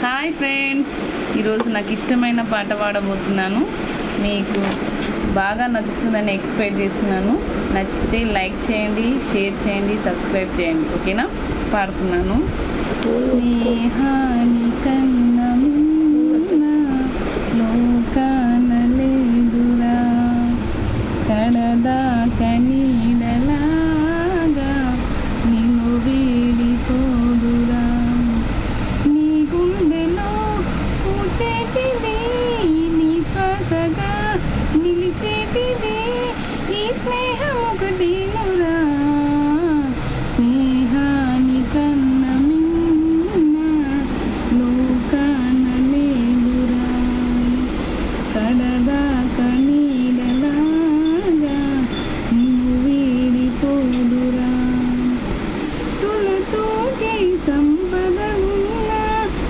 Hi friends, ఈరోజు నాకు ఇష్టమైన పాట పాడబోతున్నాను. మీకు బాగా నచ్చుతుందని ఎక్స్పెక్ట్ చేస్తున్నాను. నచ్చితే లైక్ చేయండి, షేర్ చేయండి, సబ్స్క్రైబ్ చేయండి. ఓకేనా? పాడుతున్నాను. స్నేహానికన్నా